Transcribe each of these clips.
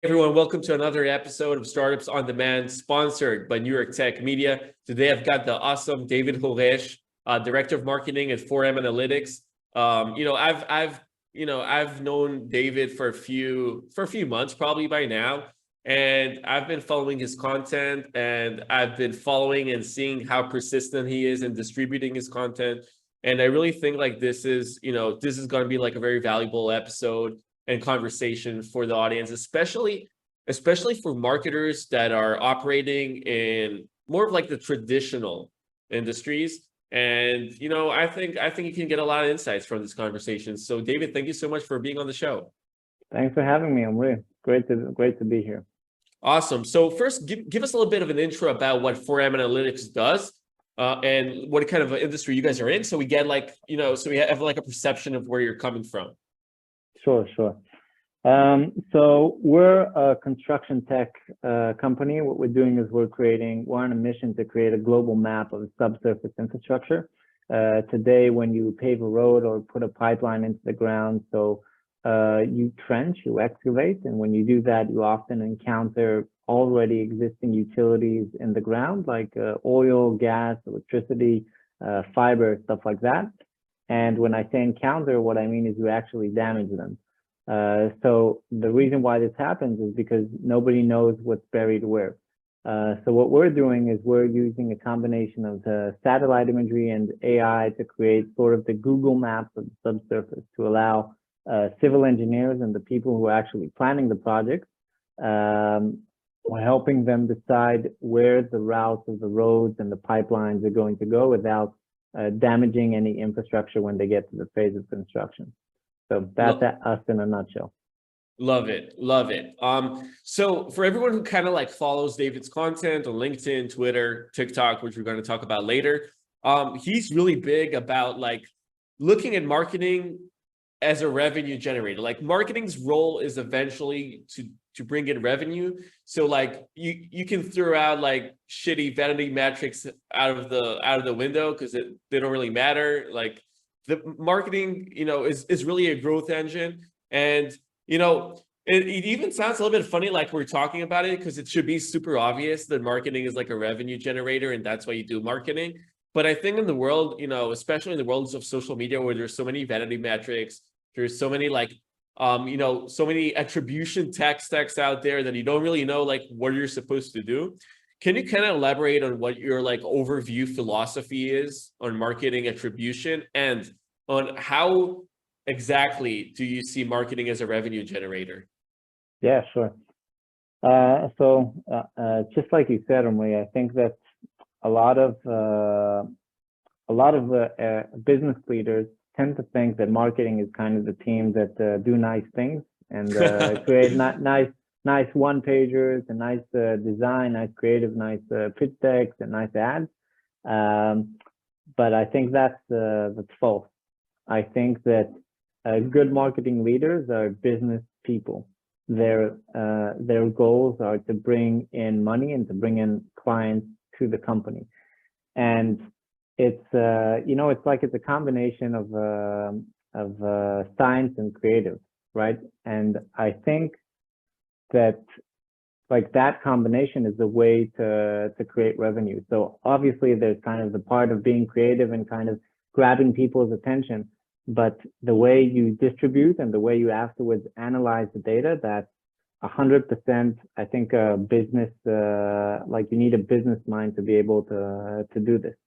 Everyone, welcome to another episode of Startups on Demand, sponsored by New York Tech Media. Today, I've got the awesome David Horesh, Director of Marketing at 4M Analytics. I've known David for a few months, probably by now, and I've been following his content, and I've been following and seeing how persistent he is in distributing his content. And I really think like this is going to be like a very valuable episode and conversation for the audience, especially for marketers that are operating in more of like the traditional industries. And I think you can get a lot of insights from this conversation. So David, thank you so much for being on the show. Thanks for having me. I'm really great to be here. Awesome. So first, give us a little bit of an intro about what 4M Analytics does, and what kind of industry you guys are in, so we get so we have like a perception of where you're coming from. Sure. So we're a construction tech company. What we're doing is we're on a mission to create a global map of subsurface infrastructure. Today, when you pave a road or put a pipeline into the ground, so you trench, you excavate, and when you do that, you often encounter already existing utilities in the ground, like oil, gas, electricity, fiber, stuff like that. And when I say encounter, what I mean is you actually damage them. So the reason why this happens is because nobody knows what's buried where. So what we're doing is we're using a combination of the satellite imagery and AI to create sort of the Google Maps of the subsurface to allow civil engineers and the people who are actually planning the project, we're helping them decide where the routes of the roads and the pipelines are going to go without damaging any infrastructure when they get to the phase of construction. So that's us in a nutshell. Love it. So for everyone who kind of like follows David's content on LinkedIn, Twitter, TikTok, which we're going to talk about later, he's really big about like looking at marketing as a revenue generator. Like marketing's role is eventually to bring in revenue. So like you can throw out like shitty vanity metrics out of the window because they don't really matter. Like the marketing, is really a growth engine. And, it even sounds a little bit funny, like we're talking about it, because it should be super obvious that marketing is like a revenue generator and that's why you do marketing. But I think in the world, especially in the worlds of social media, where there's so many vanity metrics, there's so many like, so many attribution texts out there that you don't really know like what you're supposed to do. Can you kind of elaborate on what your like overview philosophy is on marketing attribution and on how exactly do you see marketing as a revenue generator? Yeah, sure. Just like you said, Emily, I think that a lot of business leaders tend to think that marketing is kind of the team that do nice things and create nice one-pagers and nice design, nice creative, nice pitch decks and nice ads. But I think that's false. I think that good marketing leaders are business people. Their goals are to bring in money and to bring in clients to the company. And it's it's a combination of science and creative, right? And I think that like that combination is the way to create revenue. So obviously there's kind of the part of being creative and kind of grabbing people's attention, but the way you distribute and the way you afterwards analyze the data, that's 100%, I think, a business, like you need a business mind to be able to do this.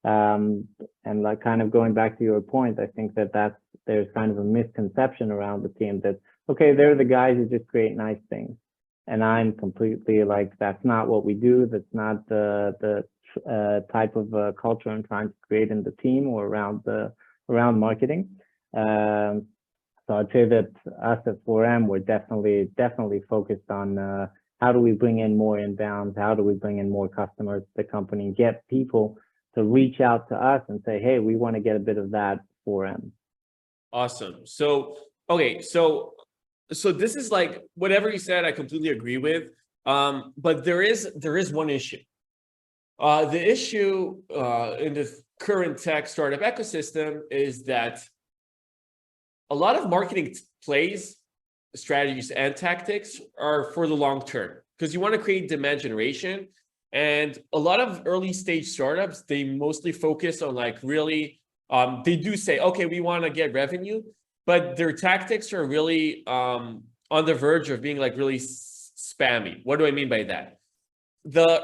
And like kind of going back to your point, I think that there's kind of a misconception around the team that, okay, they're the guys who just create nice things. And I'm completely like, that's not what we do. That's not the type of culture I'm trying to create in the team or around marketing. So I'd say that us at 4M, we're definitely focused on how do we bring in more inbounds? How do we bring in more customers to the company, get people to reach out to us and say, hey, we want to get a bit of that 4M. Awesome. So, okay. So this is like whatever you said, I completely agree with. But there is one issue. The issue in the current tech startup ecosystem is that a lot of marketing plays strategies and tactics are for the long term, because you want to create demand generation. And a lot of early stage startups, they mostly focus on like really, they do say, okay, we want to get revenue, but their tactics are really on the verge of being like really spammy. What do I mean by that? The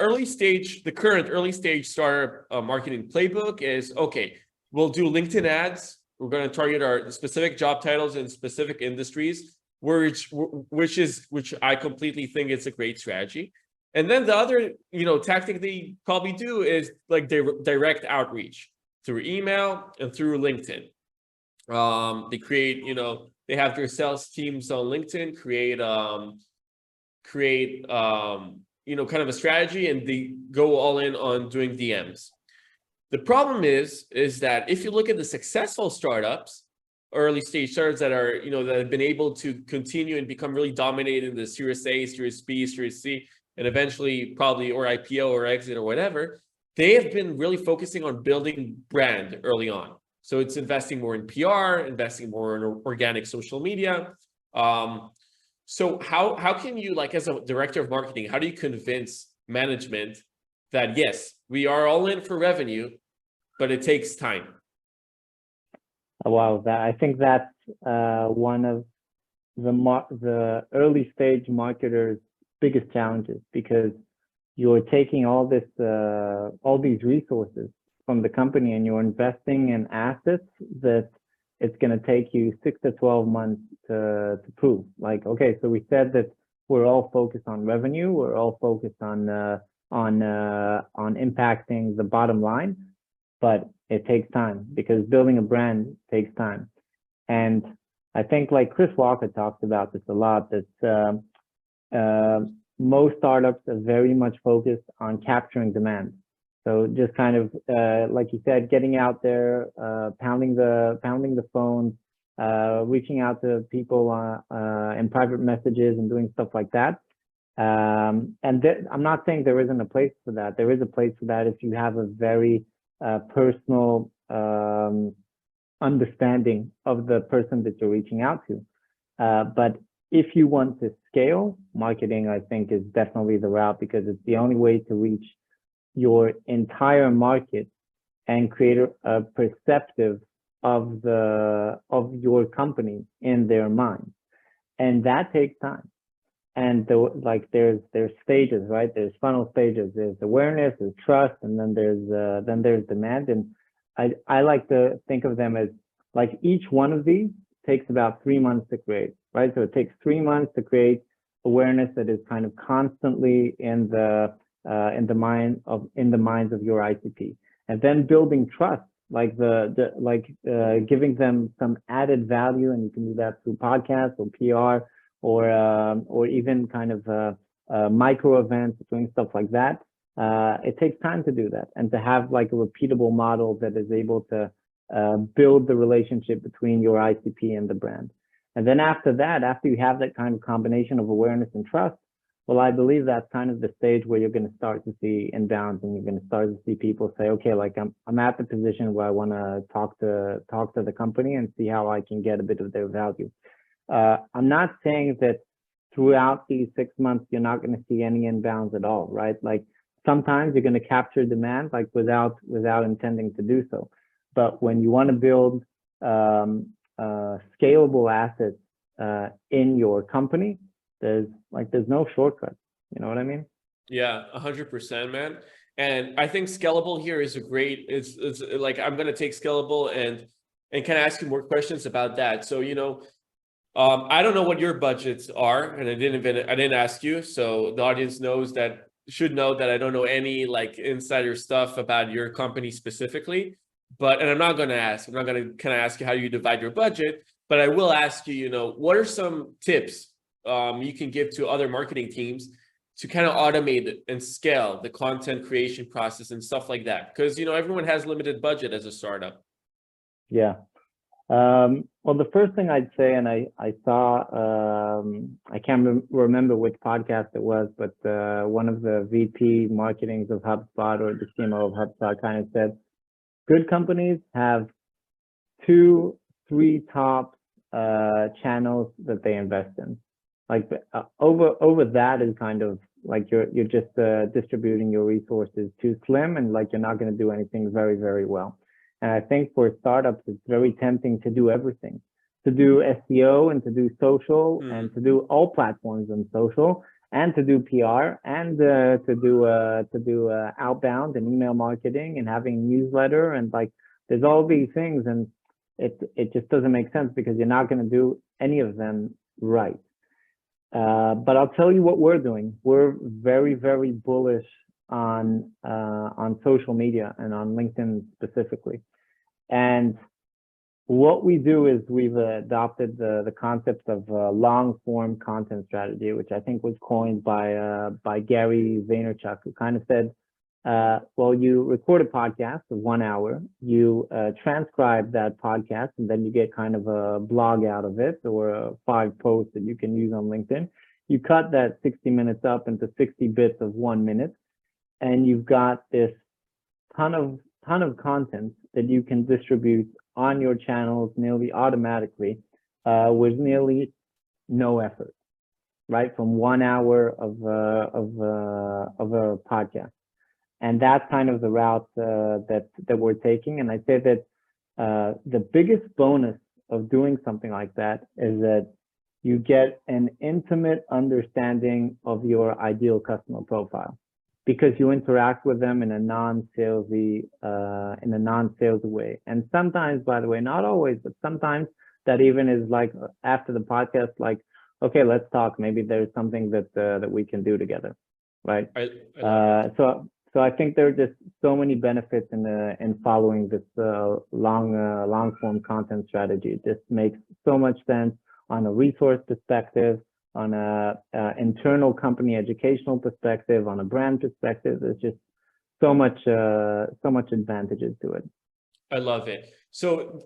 current early stage startup marketing playbook is, okay, we'll do LinkedIn ads. We're going to target our specific job titles in specific industries, which I completely think it's a great strategy. And then the other, tactic they probably do is like direct outreach through email and through LinkedIn. They create, they have their sales teams on LinkedIn create kind of a strategy, and they go all in on doing DMs. The problem is that if you look at the successful startups, early stage startups that are, that have been able to continue and become really dominated in the Series A, Series B, Series C, and eventually probably or IPO or exit or whatever, they have been really focusing on building brand early on. So it's investing more in PR, investing more in organic social media. So how can you, like as a director of marketing, how do you convince management that yes, we are all in for revenue, but it takes time? Wow, I think that's one of the early stage marketers' biggest challenges, because you're taking all these resources from the company and you're investing in assets that it's going to take you 6 to 12 months to prove. Like, okay, so we said that we're all focused on revenue, we're all focused on impacting the bottom line, but it takes time, because building a brand takes time. And I think like Chris Walker talks about this a lot, that most startups are very much focused on capturing demand. So just kind of like you said, getting out there, pounding the phone, reaching out to people in private messages and doing stuff like that. And I'm not saying there isn't a place for that. There is a place for that if you have a very personal understanding of the person that you're reaching out to. But if you want to scale, marketing, I think, is definitely the route, because it's the only way to reach your entire market and create a perceptive of your company in their mind. And that takes time. And there's stages, right? There's funnel stages. There's awareness, there's trust, and then there's demand. And I like to think of them as like each one of these takes about 3 months to create, right? So it takes 3 months to create awareness that is kind of constantly in the minds of your ICP, and then building trust, like giving them some added value, and you can do that through podcasts or PR or even kind of micro events, doing stuff like that. It takes time to do that, and to have like a repeatable model that is able to build the relationship between your ICP and the brand. And then after that, after you have that kind of combination of awareness and trust, well, I believe that's kind of the stage where you're going to start to see inbounds, and you're going to start to see people say, okay, like I'm at the position where I want to talk to the company and see how I can get a bit of their value. I'm not saying that throughout these 6 months you're not going to see any inbounds at all, right? Like sometimes you're going to capture demand like without intending to do so. But when you want to build scalable assets in your company, there's no shortcut. You know what I mean? Yeah, 100%, man. And I think scalable here is it's like, I'm going to take scalable and kind of ask you more questions about that. So, I don't know what your budgets are, and I didn't ask you. So the audience should know that I don't know any like insider stuff about your company specifically, and I'm not going to kind of ask you how you divide your budget, but I will ask you, what are some tips you can give to other marketing teams to kind of automate and scale the content creation process and stuff like that? Because, everyone has limited budget as a startup. Yeah. Well, the first thing I'd say, and I saw, I can't remember which podcast it was, but one of the VP marketings of HubSpot, or the CMO of HubSpot, kind of said, good companies have 2-3 top channels that they invest in. Like over that is kind of like you're just distributing your resources too slim, and like you're not going to do anything very, very well. And I think for startups, it's very tempting to do everything, to do SEO and to do social and to do all platforms on social and to do PR and to do outbound and email marketing and having a newsletter, and like there's all these things, and it just doesn't make sense because you're not going to do any of them right. But I'll tell you what we're doing. We're very, very bullish on social media and on LinkedIn specifically. And what we do is we've adopted the concept of long form content strategy, which I think was coined by Gary Vaynerchuk, who kind of said, well, you record a podcast of 1 hour, you transcribe that podcast, and then you get kind of a blog out of it or 5 posts that you can use on LinkedIn. You cut that 60 minutes up into 60 bits of 1 minute, and you've got this ton of content that you can distribute on your channels nearly automatically with nearly no effort, right? From 1 hour of a podcast. And that's kind of the route that we're taking. And I say that the biggest bonus of doing something like that is that you get an intimate understanding of your ideal customer profile, because you interact with them in a non-salesy way. And sometimes, by the way, not always, but sometimes that even is like after the podcast, like, okay, let's talk. Maybe there's something that we can do together, right? So I think there are just so many benefits in following this long form content strategy. It just makes so much sense on a resource perspective, on a internal company educational perspective, on a brand perspective. There's just so much advantages to it. I love it. So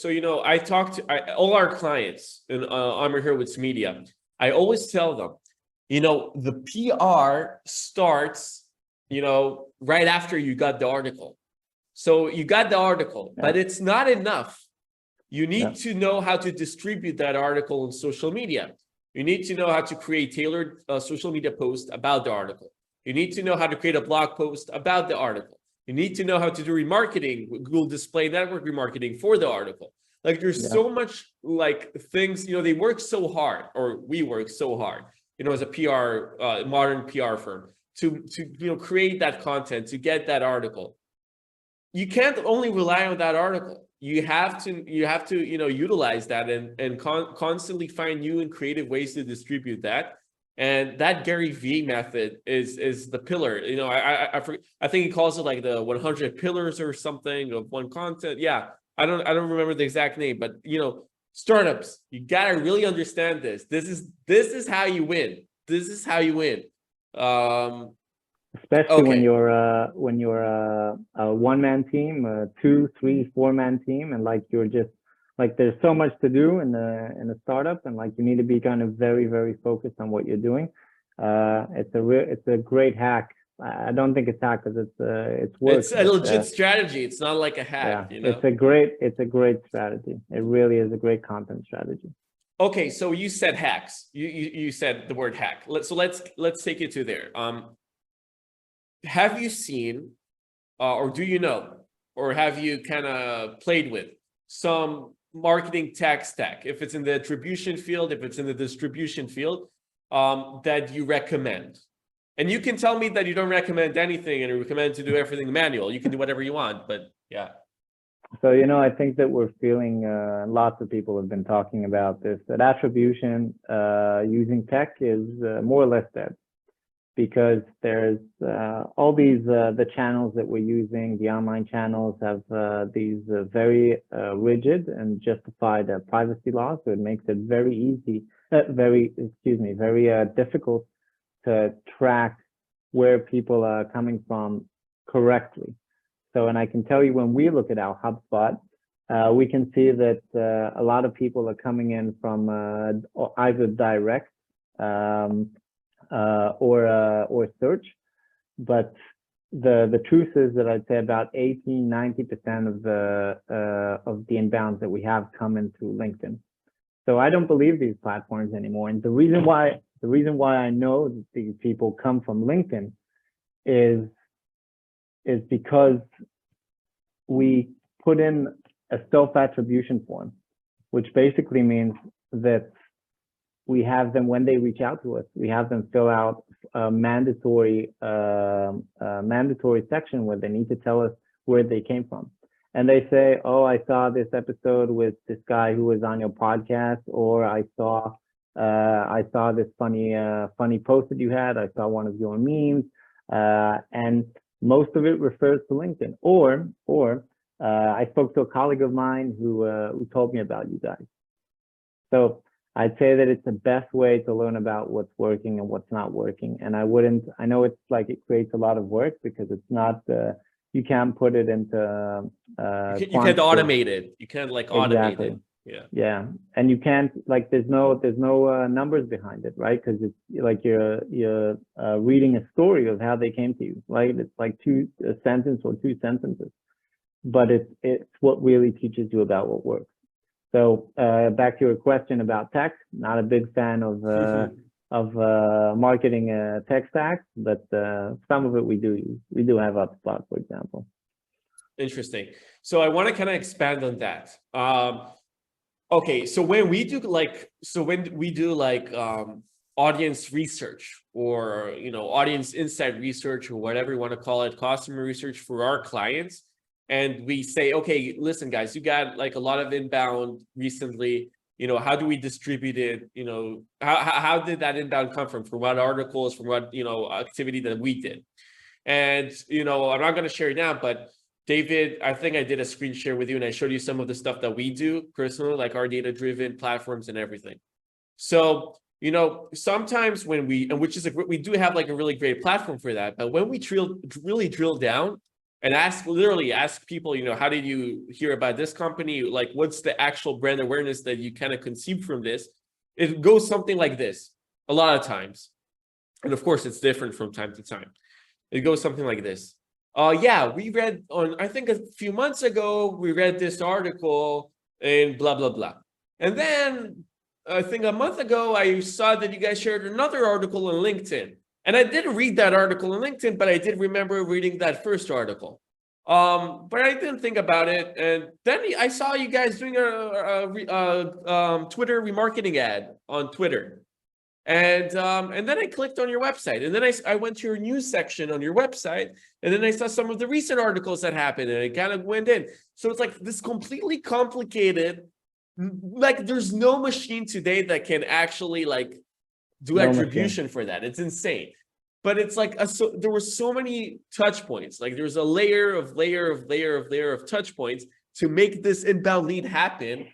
you know, I talk to all our clients in Amr Hurwitz Media. I always tell them, you know, the PR starts, you know, right after you got the article. So you got the article, but it's not enough. You need to know how to distribute that article on social media. You need to know how to create tailored social media posts about the article. You need to know how to create a blog post about the article. You need to know how to do remarketing, Google Display Network remarketing for the article. Like there's so much like things, you know, they work so hard, or we work so hard, you know, as a PR, modern PR firm to you know, create that content, to get that article. You can't only rely on that article. You have to you know, utilize that and constantly find new and creative ways to distribute that. And that Gary V method is the pillar. You know, I think he calls it like the 100 pillars or something of one content. Yeah, I don't remember the exact name, but you know, startups, you gotta really understand this. This is how you win. This is how you win. Especially when you're a one-man team, a 2, 3, 4-man team, and like you're just like there's so much to do in a startup, and like you need to be kind of very, very focused on what you're doing. It's a great hack. I don't think it's hack because it's work. It's a legit strategy. It's not like a hack. Yeah, you know? It's a great strategy. It really is a great content strategy. Okay, so you said hacks. You said the word hack. Let's take it to there. Have you seen, or do you know, or have you kind of played with some marketing tech stack, if it's in the attribution field, if it's in the distribution field, that you recommend? And you can tell me that you don't recommend anything and you recommend to do everything manual. You can do whatever you want, but yeah. So, you know, I think that we're feeling, lots of people have been talking about this, that attribution using tech is more or less dead. Because there's all these, the channels that we're using, the online channels have these very rigid and justified privacy laws. So it makes it very difficult to track where people are coming from correctly. So, and I can tell you when we look at our HubSpot, we can see that a lot of people are coming in from either direct, or search, but the truth is that I'd say about 80–90% of the inbounds that we have come in through LinkedIn. So I don't believe these platforms anymore. And the reason why I know that these people come from LinkedIn is because we put in a self-attribution form, which basically means that we have them, when they reach out to us, we have them fill out a mandatory section where they need to tell us where they came from. And they say, oh, I saw this episode with this guy who was on your podcast, or I saw this funny post that you had. I saw one of your memes, and most of it refers to LinkedIn. Or I spoke to a colleague of mine who told me about you guys. So I'd say that it's the best way to learn about what's working and what's not working. And I know it's like it creates a lot of work because it's not, you can't put it into, you can't automate it. You can't like automate it. Yeah. And you can't, like, there's no numbers behind it, right? Because it's like you're reading a story of how they came to you, right? It's like a sentence or two sentences, but it's what really teaches you about what works. So back to your question about tech, not a big fan of marketing tech stacks, but some of it we do use. We do have HubSpot, for example. Interesting. So I want to kind of expand on that. Okay, so when we do audience research, or audience insight research, or whatever you want to call it, customer research for our clients. And we say, okay, listen, guys, you got like a lot of inbound recently. How do we distribute it? How did that inbound come from? From what articles? From what activity that we did? And I'm not going to share it now, but David, I think I did a screen share with you, and I showed you some of the stuff that we do personally, like our data-driven platforms and everything. So sometimes when we do have like a really great platform for that, but when we really drill down and ask people, how did you hear about this company? Like, what's the actual brand awareness that you kind of conceived from this? It goes something like this a lot of times. And of course, it's different from time to time. It goes something like this. Yeah, we read I think a few months ago, we read this article and blah, blah, blah. And then I think a month ago, I saw that you guys shared another article on LinkedIn. And I didn't read that article on LinkedIn, but I did remember reading that first article. But I didn't think about it. And then I saw you guys doing a Twitter remarketing ad on Twitter. And then I clicked on your website, and then I went to your news section on your website, and then I saw some of the recent articles that happened, and I kind of went in. So it's like this completely complicated, like there's no machine today that can actually like do attribution for that. It's insane. But it's like there were so many touch points. Like there's a layer of touch points to make this inbound lead happen.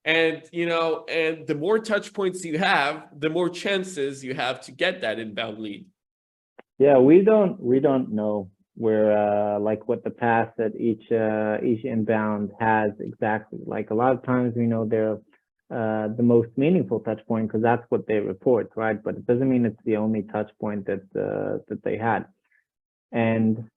And and the more touch points you have, the more chances you have to get that inbound lead. Yeah, we don't know where like what the path that each inbound has exactly. Like a lot of times we know they're the most meaningful touch point because that's what they report, right? But it doesn't mean it's the only touch point that they had. And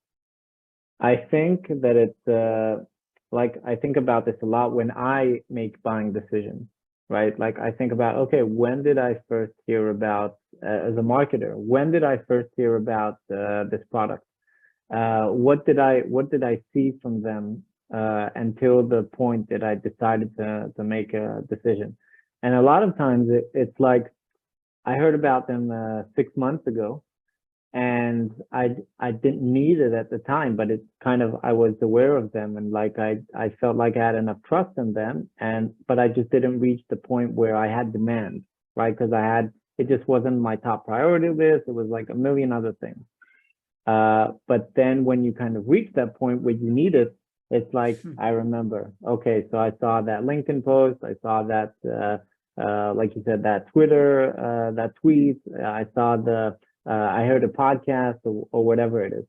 I think that it's like I think about this a lot when I make buying decisions, right? Like I think about, okay, when did I first hear about as a marketer? When did I first hear about this product? What did I see from them until the point that I decided to make a decision? And a lot of times it's like I heard about them 6 months ago, and I didn't need it at the time, but it's kind of I was aware of them, and like I felt like I had enough trust in them, but I just didn't reach the point where I had demand, right? Because it just wasn't my top priority list. It was like a million other things. But then when you kind of reach that point where you need it, it's like I remember, okay, so I saw that LinkedIn post, I saw that like you said, that Twitter, that tweet, I saw I heard a podcast or whatever it is.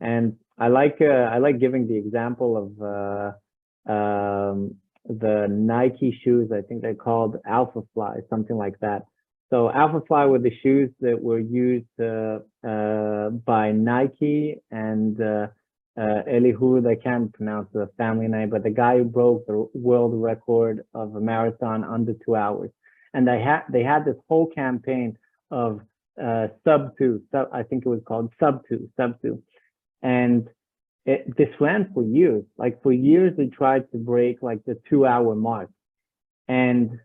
And I like giving the example of the Nike shoes. I think they're called Alpha Fly, something like that. So Alpha Fly were the shoes that were used by Nike and Eliud, I can't pronounce the family name, but the guy who broke the world record of a marathon under 2 hours. And they had this whole campaign of I think it was called sub two. And this ran for years. Like for years, they tried to break like the 2 hour mark. And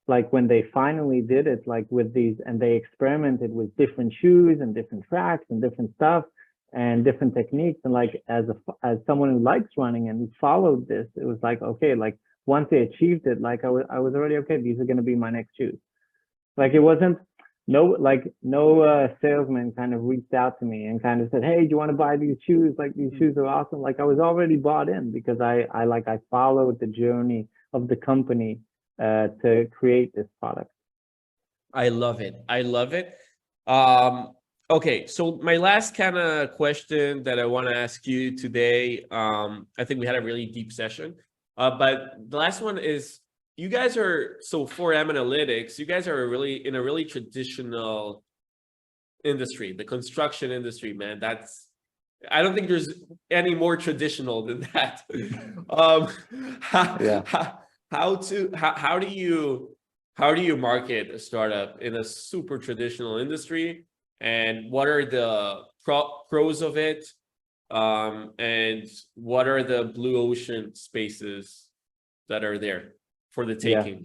like when they finally did it, like with these, and they experimented with different shoes and different tracks and different stuff and different techniques. And like as someone who likes running and followed this, it was like, okay, like once they achieved it, like I was already, okay, these are going to be my next shoes. Like it wasn't, no salesman kind of reached out to me and kind of said, hey, do you want to buy these shoes? Like these shoes are awesome. Like I was already bought in because I followed the journey of the company to create this product. I love it. I love it. Okay, so my last kind of question that I want to ask you today, I think we had a really deep session, but the last one is, you guys are, so for analytics, you guys are really in a really traditional industry, the construction industry, man. I don't think there's any more traditional than that. How do you market a startup in a super traditional industry, and what are the pros of it, and what are the blue ocean spaces that are there for the taking? Yeah.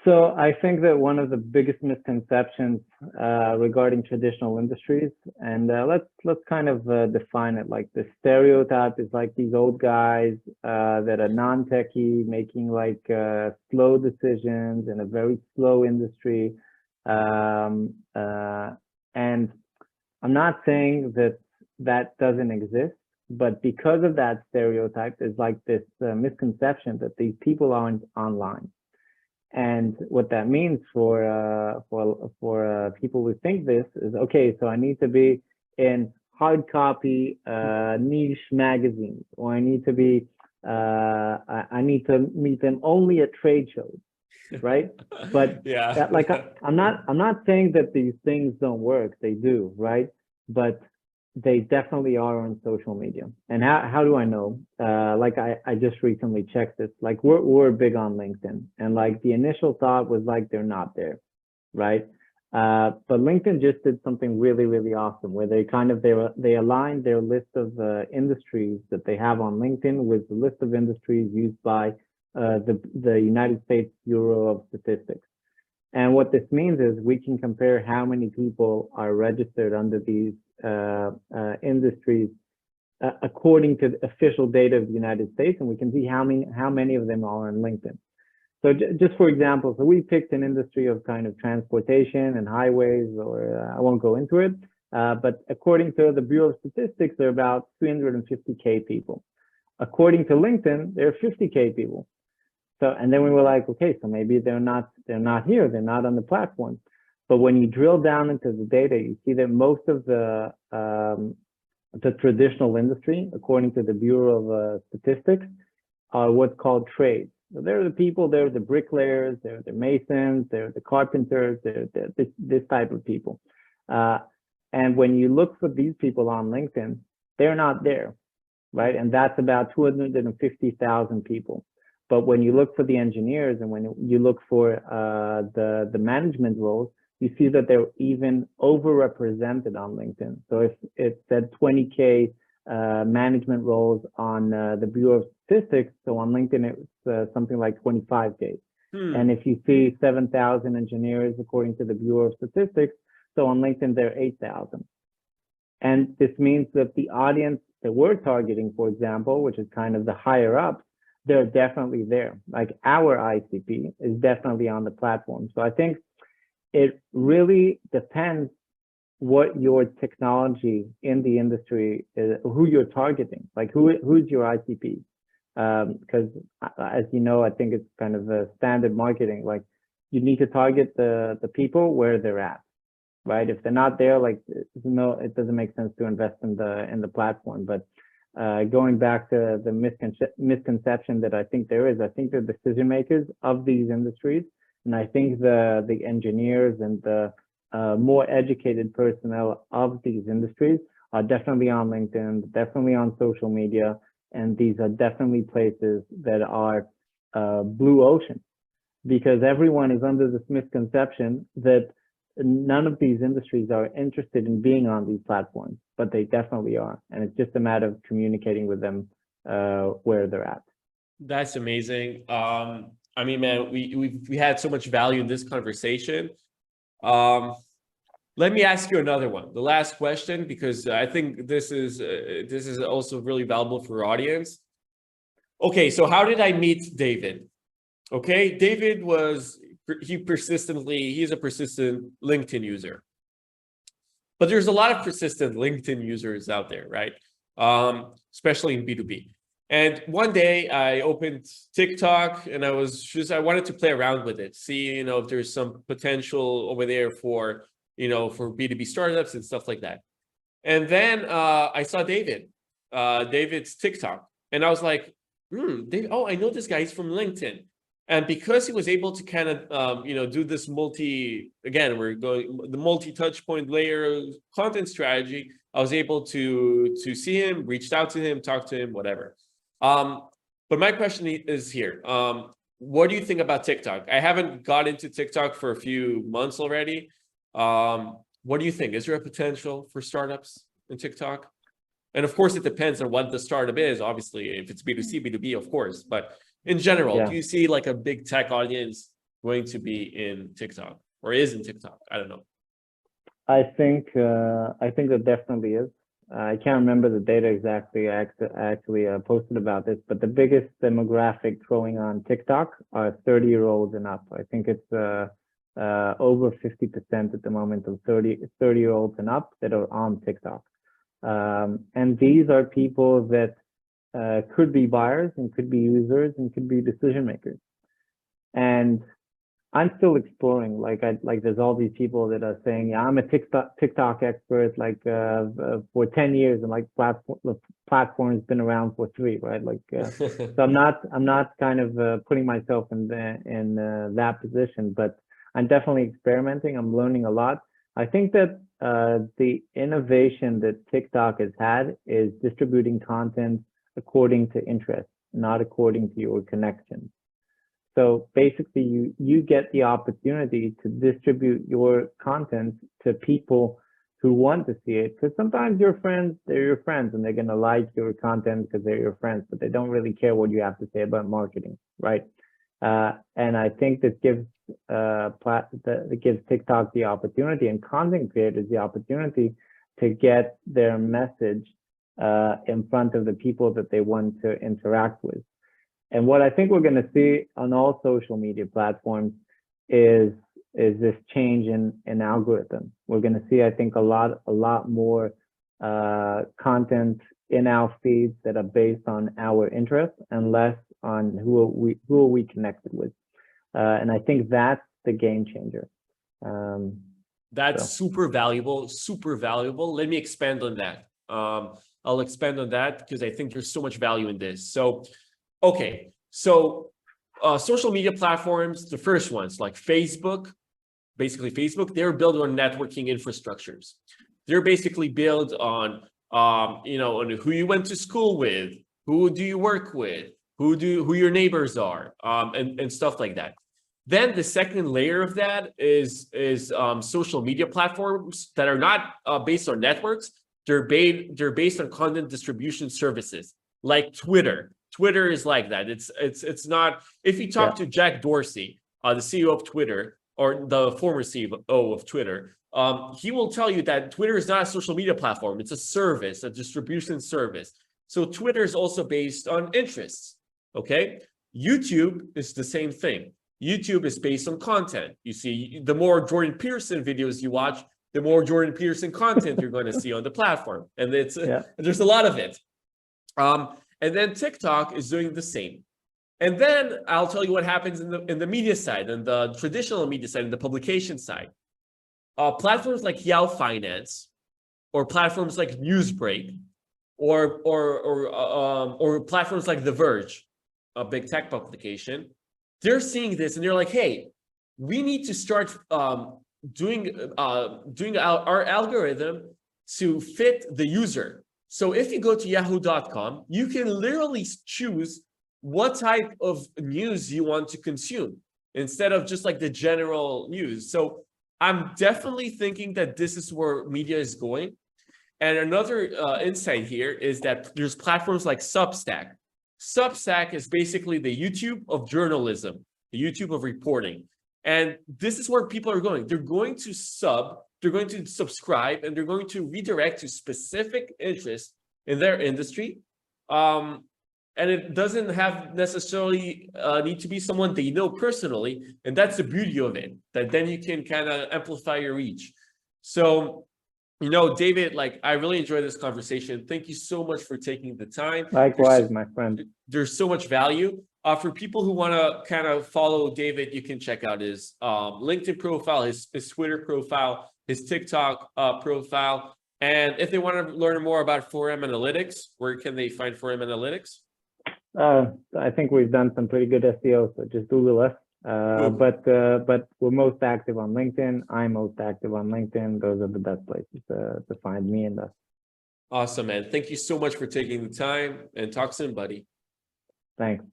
So I think that one of the biggest misconceptions regarding traditional industries, and let's kind of define it. Like the stereotype is like these old guys that are non-techie, making like slow decisions in a very slow industry. And I'm not saying that doesn't exist, but because of that stereotype, there's like this misconception that these people aren't online. And what that means for people who think this is, okay, so I need to be in hard copy niche magazines, or I need to be I need to meet them only at trade shows, right? But yeah, that, like I'm not saying that these things don't work. They do, right? But they definitely are on social media. And how do I know? Like I just recently checked this. Like we're big on LinkedIn, and like the initial thought was like they're not there, right? But LinkedIn just did something really, really awesome, where they aligned their list of industries that they have on LinkedIn with the list of industries used by the United States Bureau of Statistics. And what this means is we can compare how many people are registered under these industries according to the official data of the United States, and we can see how many of them are on LinkedIn. So just for example, so we picked an industry of kind of transportation and highways, or I won't go into it, but according to the Bureau of Statistics, there are about 350K people. According to LinkedIn, there are 50K people. So, and then we were like, okay, so maybe they're not here, they're not on the platform. But when you drill down into the data, you see that most of the traditional industry, according to the Bureau of Statistics, are what's called trades. So they're the people, they're the bricklayers, they're the masons, they're the carpenters, they're this type of people. And when you look for these people on LinkedIn, they're not there, right? And that's about 250,000 people. But when you look for the engineers, and when you look for the management roles, you see that they're even overrepresented on LinkedIn. So if it said 20K management roles on the Bureau of Statistics, so on LinkedIn it's something like 25K. And if you see 7,000 engineers according to the Bureau of Statistics, so on LinkedIn they're 8,000. And this means that the audience that we're targeting, for example, which is kind of the higher ups, they're definitely there. Like our ICP is definitely on the platform. So I think it really depends what your technology in the industry is, who you're targeting, like who's your ICP. Because as you know, I think it's kind of a standard marketing, like you need to target the people where they're at, right? If they're not there, like it doesn't make sense to invest in the platform. But going back to the misconception that I think there is, I think the decision makers of these industries, and I think the engineers and the more educated personnel of these industries are definitely on LinkedIn, definitely on social media, and these are definitely places that are blue ocean, because everyone is under this misconception that none of these industries are interested in being on these platforms, but they definitely are. And it's just a matter of communicating with them where they're at. That's amazing. I mean, man, we had so much value in this conversation. Let me ask you another one, the last question, because I think this is also really valuable for our audience. Okay, so how did I meet David? Okay, David he's a persistent LinkedIn user. But there's a lot of persistent LinkedIn users out there, right? Especially in B2B. And one day I opened TikTok and I wanted to play around with it, see, if there's some potential over there for, for B2B startups and stuff like that. And then I saw David's TikTok, and I was like, David, I know this guy, he's from LinkedIn. And because he was able to kind of, do this the multi-touchpoint layer content strategy, I was able to see him, reached out to him, talked to him, whatever. But my question is here. What do you think about TikTok? I haven't got into TikTok for a few months already. What do you think? Is there a potential for startups in TikTok? And of course, it depends on what the startup is. Obviously, if it's B2C, B2B, of course. But in general, do you see like a big tech audience going to be in TikTok or is in TikTok? I don't know. I think there definitely is. I can't remember the data exactly. I actually posted about this, but the biggest demographic growing on TikTok are 30-year-olds and up. I think it's over 50% at the moment of 30-year-olds and up that are on TikTok. And these are people that could be buyers and could be users and could be decision makers. And I'm still exploring. Like there's all these people that are saying, yeah, I'm a TikTok expert, like for 10 years, and like the platform's been around for 3, right? Like, so I'm not kind of putting myself in that position, but I'm definitely experimenting. I'm learning a lot. I think that the innovation that TikTok has had is distributing content according to interest, not according to your connections. So basically, you get the opportunity to distribute your content to people who want to see it. Because sometimes they're your friends, and they're going to like your content because they're your friends, but they don't really care what you have to say about marketing, right? And I think that gives TikTok the opportunity, and content creators the opportunity to get their message in front of the people that they want to interact with. And what I think we're going to see on all social media platforms is this change in algorithm. We're going to see, I think, a lot more content in our feeds that are based on our interests and less on who are we connected with. And I think that's the game changer. That's super valuable, super valuable. Let me expand on that. I'll expand on that because I think there's so much value in this. So, okay, so social media platforms, the first ones like Facebook, they're built on networking infrastructures. They're basically built on, on who you went to school with, who do you work with, who your neighbors are, and stuff like that. Then the second layer of that is social media platforms that are not based on networks. They're based on content distribution services like Twitter. Twitter is like that. It's not. If you talk to Jack Dorsey, the CEO of Twitter, or the former CEO of Twitter, he will tell you that Twitter is not a social media platform. It's a service, a distribution service. So Twitter is also based on interests. Okay, YouTube is the same thing. YouTube is based on content. You see, the more Jordan Peterson videos you watch, the more Jordan Peterson content you're going to see on the platform. And there's a lot of it. And then TikTok is doing the same. And then I'll tell you what happens in the media side, and the traditional media side, and the publication side. Platforms like Yahoo Finance, or platforms like Newsbreak, or platforms like The Verge, a big tech publication, they're seeing this and they're like, hey, we need to start doing our algorithm to fit the user. So if you go to yahoo.com, you can literally choose what type of news you want to consume instead of just like the general news. So I'm definitely thinking that this is where media is going. And another insight here is that there's platforms like Substack. Substack is basically the YouTube of journalism, the YouTube of reporting. And this is where people are going. They're going to they're going to subscribe, and they're going to redirect to specific interests in their industry. And it doesn't have necessarily need to be someone they know personally. And that's the beauty of it, that then you can kind of amplify your reach. So, you know, David, like, I really enjoyed this conversation. Thank you so much for taking the time. Likewise, my friend. There's so much value. For people who want to kind of follow David, you can check out his LinkedIn profile, his Twitter profile, his TikTok profile. And if they want to learn more about 4M Analytics, where can they find 4M Analytics? I think we've done some pretty good SEO, so just Google us. But we're most active on LinkedIn. I'm most active on LinkedIn. Those are the best places to find me and us. Awesome, man. Thank you so much for taking the time, and talk soon, buddy. Thanks.